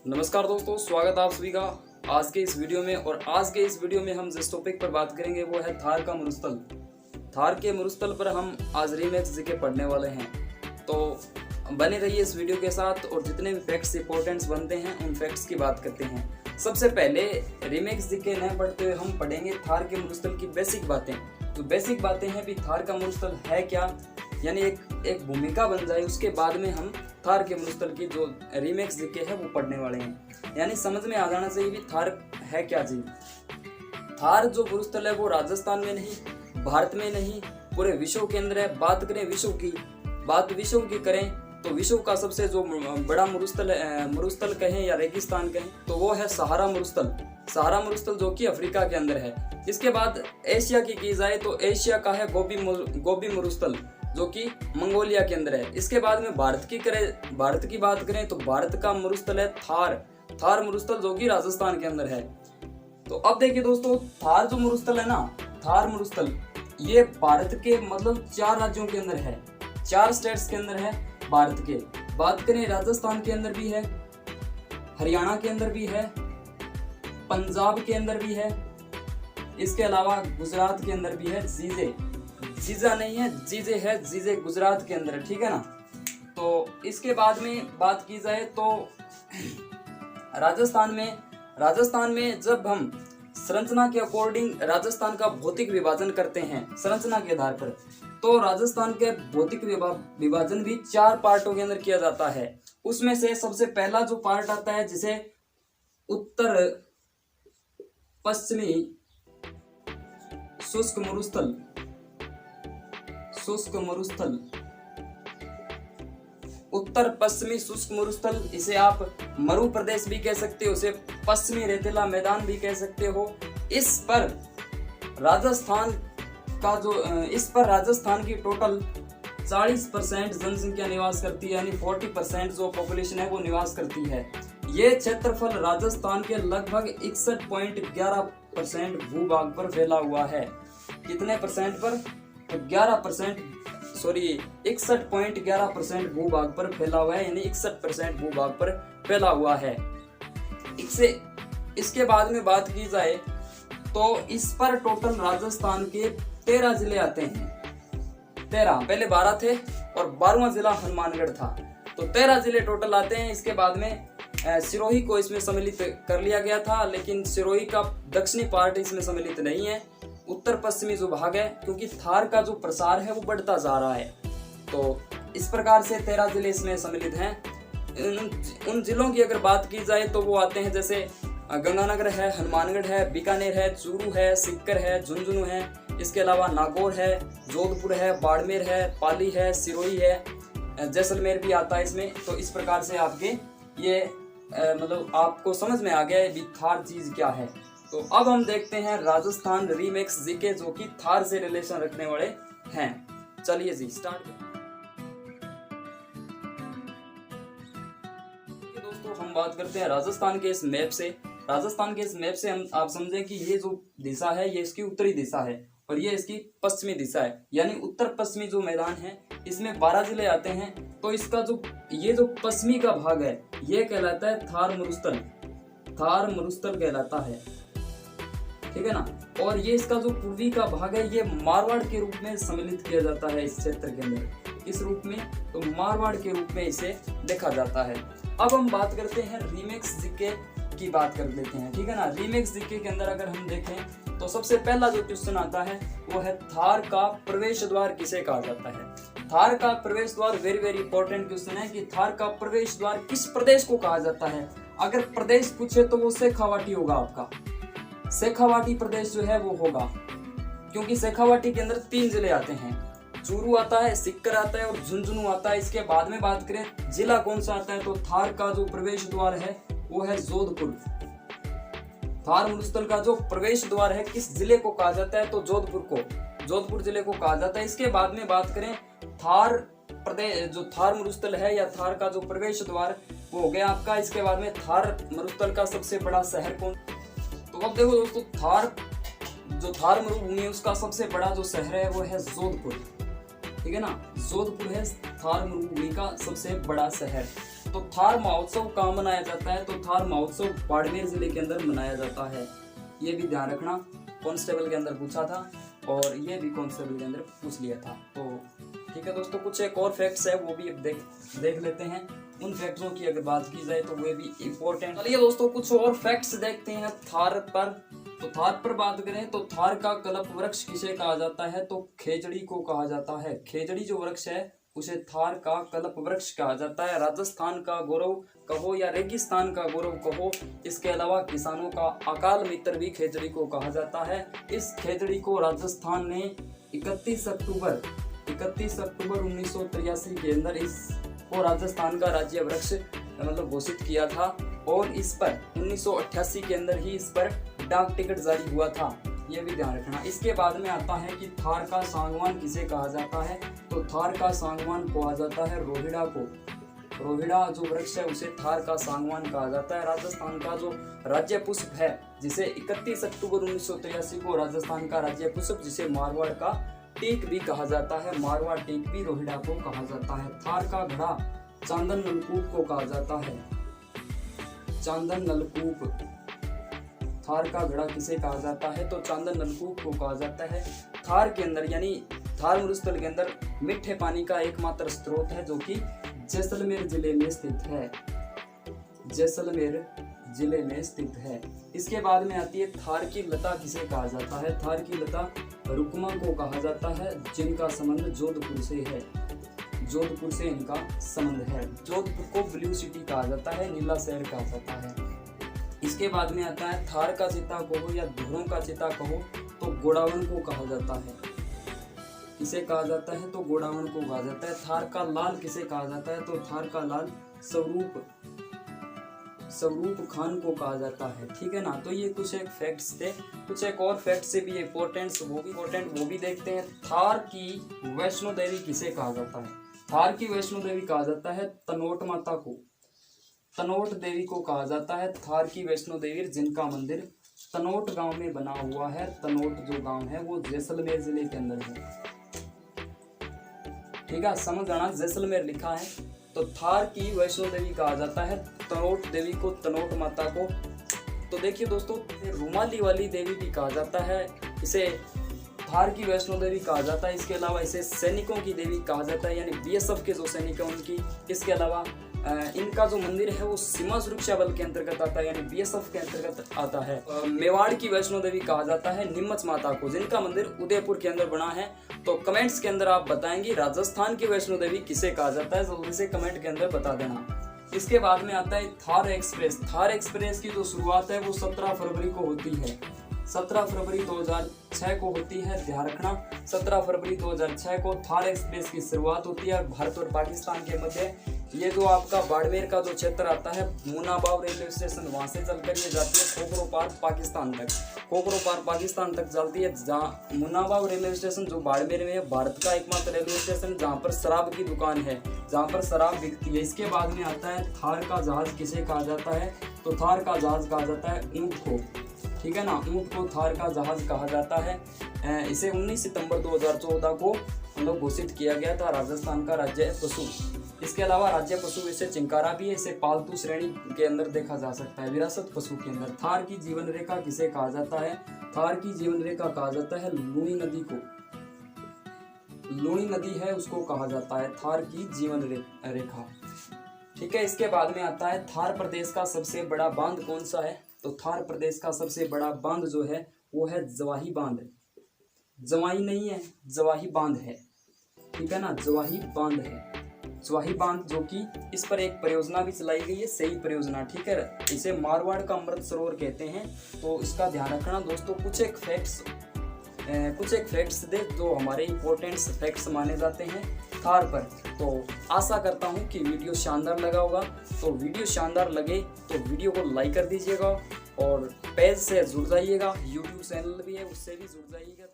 नमस्कार दोस्तों, स्वागत है आप सभी का आज के इस वीडियो में। और आज के इस वीडियो में हम जिस टॉपिक पर बात करेंगे वो है थार का मरुस्थल। थार के मरुस्थल पर हम आज रीमैक्स जीके पढ़ने वाले हैं, तो बने रहिए इस वीडियो के साथ और जितने भी फैक्ट्स इंपॉर्टेंट्स बनते हैं उन फैक्ट्स की बात करते हैं। सबसे पहले रीमैक्स जीके न पढ़ते हुए हम पढ़ेंगे थार के मरुस्थल की बेसिक बातें। तो बेसिक बातें हैं भी थार का मरुस्थल है क्या, यानी एक भूमिका बन जाए, उसके बाद में हम थार के मरुस्थल की जो रीमैक्स जीके है वो पढ़ने वाले हैं। यानी समझ में आ जाना चाहिए भी थार है क्या चीज। थार जो मरुस्थल है वो राजस्थान में नहीं, भारत में नहीं, पूरे विश्व के अंदर है। बात करें विश्व की करें तो विश्व का सबसे जो बड़ा मरुस्थल कहें या रेगिस्तान कहें तो वो है सहारा मरुस्थल जो कि अफ्रीका के अंदर है। इसके बाद एशिया की जाए तो एशिया का है गोबी मरुस्थल जो कि मंगोलिया के अंदर है। इसके बाद में भारत की बात करें तो भारत का मरुस्थल है थार मरुस्थल जो कि राजस्थान के अंदर है। तो अब देखिए दोस्तों, थार जो मरुस्थल है ना, थार मरुस्थल ये भारत के मतलब 4 राज्यों के अंदर है, 4 स्टेट्स के अंदर है भारत के। बात करें राजस्थान के अंदर भी है, हरियाणा के अंदर भी है, पंजाब के अंदर भी है, इसके अलावा गुजरात के अंदर भी है। जीजा नहीं है, जीजे गुजरात के अंदर है, ठीक है ना। तो इसके बाद में बात की जाए तो राजस्थान में जब हम संरचना के अकॉर्डिंग राजस्थान का भौतिक विभाजन करते हैं संरचना के आधार पर, तो राजस्थान के भौतिक विभाजन भी 4 पार्टों के अंदर किया जाता है। उसमें से सबसे पहला जो पार्ट आता है जिसे उत्तर पश्चिमी शुष्क मरुस्थल, उत्तर पश्चिमी शुष्क मरुस्थल, इसे आप मरु प्रदेश भी कह सकते हो, उसे पश्चिमी रेतीला मैदान भी कह सकते हो। इस पर राजस्थान की टोटल 40% जनसंख्या निवास करती है, यानी 40% जो पॉपुलेशन है वो निवास करती है। ये क्षेत्रफल राजस्थान के लगभग 61.11% भूभाग पर फैला हुआ है। कितने परसेंट पर? 61.11% भूभाग पर फैला हुआ है, यानी 61% भूभाग पर फैला हुआ है। इसके बाद में बात की जाए तो इस पर टोटल राजस्थान के 13 जिले आते हैं। 13, पहले 12 थे और 12वां जिला हनुमानगढ़ था, तो 13 जिले टोटल आते हैं। इसके बाद में सिरोही को इसमें सम्मिलित कर लिया गया था, लेकिन सिरोही का दक्षिणी पार्ट इसमें सम्मिलित नहीं है। उत्तर पश्चिमी जो भाग है, क्योंकि थार का जो प्रसार है वो बढ़ता जा रहा है, तो इस प्रकार से 13 जिले इसमें सम्मिलित हैं। उन जिलों की अगर बात की जाए तो वो आते हैं जैसे गंगानगर है, हनुमानगढ़ है, बीकानेर है, चूरू है, सीकर है, झुंझुनू है, इसके अलावा नागौर है, जोधपुर है, बाड़मेर है, पाली है, सिरोही है, जैसलमेर भी आता है इसमें। तो इस प्रकार से आपके ये मतलब आपको समझ में आ गया है थार चीज क्या है। तो अब हम देखते हैं राजस्थान रीमैक्स जीके जो कि थार से रिलेशन रखने वाले हैं। चलिए जी स्टार्ट करें। दोस्तों हम बात करते हैं राजस्थान के इस मैप से हम आप समझें कि ये जो दिशा है ये इसकी उत्तरी दिशा है और ये इसकी पश्चिमी दिशा है, यानी उत्तर पश्चिमी जो मैदान है इसमें 12 जिले आते हैं। तो इसका जो पश्चिमी का भाग है ये कहलाता है थार मरुस्थल कहलाता है, ठीक है ना। और ये इसका जो पूर्वी का भाग है ये मारवाड़ के रूप में सम्मिलित किया जाता है इस क्षेत्र के अंदर, इस रूप में, तो मारवाड़ के रूप में इसे देखा जाता है। अब हम बात करते हैं रीमैक्स जीके की बात कर लेते हैं, ठीक है ना। रीमैक्स जीके के अंदर अगर हम देखें तो सबसे पहला जो क्वेश्चन आता है वो है थार का प्रवेश द्वार किसे कहा जाता है। थार का प्रवेश द्वार वेरी इंपॉर्टेंट क्वेश्चन है कि थार का प्रवेश द्वार किस प्रदेश को कहा जाता है। अगर प्रदेश पूछे तो वो शेखावाटी होगा, आपका शेखावाटी प्रदेश जो है वो होगा, क्योंकि शेखावाटी के अंदर 3 जिले आते हैं, चूरू आता है, सीकर आता है और झुंझुनू आता है। इसके बाद में बात करें जिला कौन सा आता है तो थार का जो प्रवेश द्वार है वो है जोधपुर। थार मरुस्थल का जो प्रवेश द्वार है किस जिले को कहा जाता है तो जोधपुर जिले को कहा जाता है। इसके बाद में बात करें थार मरुस्थल है या थार का जो प्रवेश द्वार वो हो गया आपका। इसके बाद में थार मरुस्थल का सबसे बड़ा शहर कौन, तो अब देखो दोस्तों थार मरुभूमि है उसका सबसे बड़ा जो शहर है वो है जोधपुर, ठीक है ना। जोधपुर है थार मरुभूमि का सबसे बड़ा शहर। तो थार महोत्सव कहाँ मनाया जाता है, तो थार महोत्सव बाड़मेर जिले के अंदर मनाया जाता है। ये भी ध्यान रखना, कांस्टेबल के अंदर पूछा था और ये भी कांस्टेबल के अंदर पूछ लिया था। तो ठीक है दोस्तों, कुछ एक और फैक्ट्स है वो भी अब देख लेते हैं। उन फैक्ट्सों की अगर बात की जाए तो वे भी इम्पोर्टेंट। चलिए दोस्तों, कुछ और फैक्ट्स देखते हैं थार पर। तो थार पर बात करें तो थार का कल्प वृक्ष किसे कहा जाता है, तो खेजड़ी को कहा जाता है। खेजड़ी जो वृक्ष है उसे थार का कल्प वृक्ष कहा जाता है। राजस्थान का गौरव कहो या रेगिस्तान का गौरव कहो, इसके अलावा किसानों का अकाल मित्र भी खेजड़ी को कहा जाता है। इस खेजड़ी को राजस्थान ने 31 अक्टूबर 1983 के अंदर इसको राजस्थान का राज्य वृक्ष मतलब घोषित किया था और इस पर 1988 के अंदर ही इस पर डाक टिकट जारी हुआ था। ये भी ध्यान रखना। इसके बाद में आता है कि थार का सांगवान किसे कहा जाता है, तो थार का सांगवान कहा जाता है रोहिड़ा को। रोहिड़ा जो वृक्ष है उसे थार का सांगवान कहा जाता है। राजस्थान का जो राज्य पुष्प है, जिसे 31 अक्टूबर 1983 को राजस्थान का राज्य पुष्प, जिसे मारवाड़ का टेक भी कहा जाता है, मारवाड़ टेक भी रोहिड़ा को कहा जाता है। थार का घड़ा चांदन नलकूप को कहा जाता है। चांदन नलकूप, थार का घड़ा किसे कहा जाता है, तो चांदन नलकूप को कहा जाता है। थार के अंदर यानी थार मरुस्थल के अंदर मीठे पानी का एकमात्र स्रोत है जो कि जैसलमेर जिले में स्थित है। जैसलमेर जिले में स्थित है। इसके बाद में आती है थार की लता किसे कहा जाता है, थार की लता रुकमा को कहा जाता है, जिनका संबंध जोधपुर से है। जोधपुर से इनका संबंध है। जोधपुर को ब्लू सिटी कहा जाता है, नीला शहर कहा जाता है। इसके बाद में आता है थार का चिता कहो या धुरों का चिता कहो तो गोडावन को कहा जाता है। किसे कहा जाता है, तो गोडावन को कहा जाता है। थार का लाल किसे कहा जाता है, तो थार का लाल स्वरूप खान को कहा जाता है। ठीक है ना। तो ये कुछ एक फैक्ट्स थे। कुछ एक और फैक्ट से भी इम्पोर्टेंट वो भी देखते हैं। थार की वैष्णो देवी किसे कहा जाता है, थार की वैष्णो देवी कहा जाता है तनोट माता को। तनोट देवी को कहा जाता है थार की वैष्णो देवी, जिनका मंदिर तनोट गांव में बना हुआ है। तनोट जो गांव है वो जैसलमेर जिले के अंदर है। ठीक है, समझ आना, जैसलमेर लिखा है। तो थार की वैष्णो देवी कहा जाता है तनोट देवी को, तनोट माता को। तो देखिए दोस्तों, रुमाली वाली देवी भी कहा जाता है, इसे थार की वैष्णो देवी कहा जाता है। इसके अलावा इसे सैनिकों की देवी कहा जाता है, यानी बीएसएफ के जो सैनिक हैं उनकी। इसके अलावा इनका जो मंदिर है वो सीमा सुरक्षा बल के अंतर्गत आता है, यानी बीएसएफ के अंतर्गत आता है। मेवाड़ की वैष्णो देवी कहा जाता है नीमच माता को, जिनका मंदिर उदयपुर के अंदर बना है। तो कमेंट्स के अंदर आप बताएंगे राजस्थान की वैष्णो देवी किसे कहा जाता है, जल्दी से कमेंट के अंदर बता देना। इसके बाद में आता है थार एक्सप्रेस। थार एक्सप्रेस की जो शुरुआत है वो 17 फरवरी को होती है। 17 फरवरी 2006 को होती है, ध्यान रखना। 17 फरवरी 2006 को थार एक्सप्रेस की शुरुआत होती है भारत और पाकिस्तान के मध्य। ये जो आपका बाड़मेर का जो क्षेत्र आता है, मुनाबाव रेलवे स्टेशन, वहाँ से चलकर ये जाती है खोखरो पार पाकिस्तान तक। खोखरो पार पाकिस्तान तक चलती है। जहाँ मुनाबाव रेलवे स्टेशन जो बाड़मेर में है, भारत का एकमात्र रेलवे स्टेशन जहाँ पर शराब की दुकान है, जहाँ पर शराब बिकती है। इसके बाद में आता है थार का जहाज किसे कहा जाता है, तो थार का जहाज कहा जाता है ऊँट को। ठीक है ना, ऊँट को थार का जहाज कहा जाता है। इसे 19 सितंबर 2014 को मतलब घोषित किया गया था राजस्थान का राज्य पशु। इसके अलावा राज्य पशु इसे चिंकारा भी है, इसे पालतू श्रेणी के अंदर देखा जा सकता है, विरासत पशु के अंदर। थार की जीवन रेखा किसे कहा जाता है, थार की जीवन रेखा कहा जाता है लूणी नदी को। लूणी नदी है उसको कहा जाता है थार की जीवन रेखा। ठीक है, इसके बाद में आता है थार प्रदेश का सबसे बड़ा बांध कौन सा है, तो थार प्रदेश का सबसे बड़ा बांध जो है वो है जवाही बांध। जवाई नहीं है, जवाही बांध है। ठीक है ना, जवाही बांध है। जवाही बांध जो कि इस पर एक परियोजना भी चलाई गई है, सही परियोजना। ठीक है, इसे मारवाड़ का अमृत सरोवर कहते हैं। तो इसका ध्यान रखना दोस्तों। कुछ एक फैक्ट्स दे जो हमारे इम्पोर्टेंट फैक्ट्स माने जाते हैं थार पर। तो आशा करता हूँ कि वीडियो शानदार लगा होगा। तो वीडियो शानदार लगे तो वीडियो को लाइक कर दीजिएगा और पेज से जुड़ जाइएगा। यूट्यूब चैनल भी है, उससे भी जुड़ जाइएगा।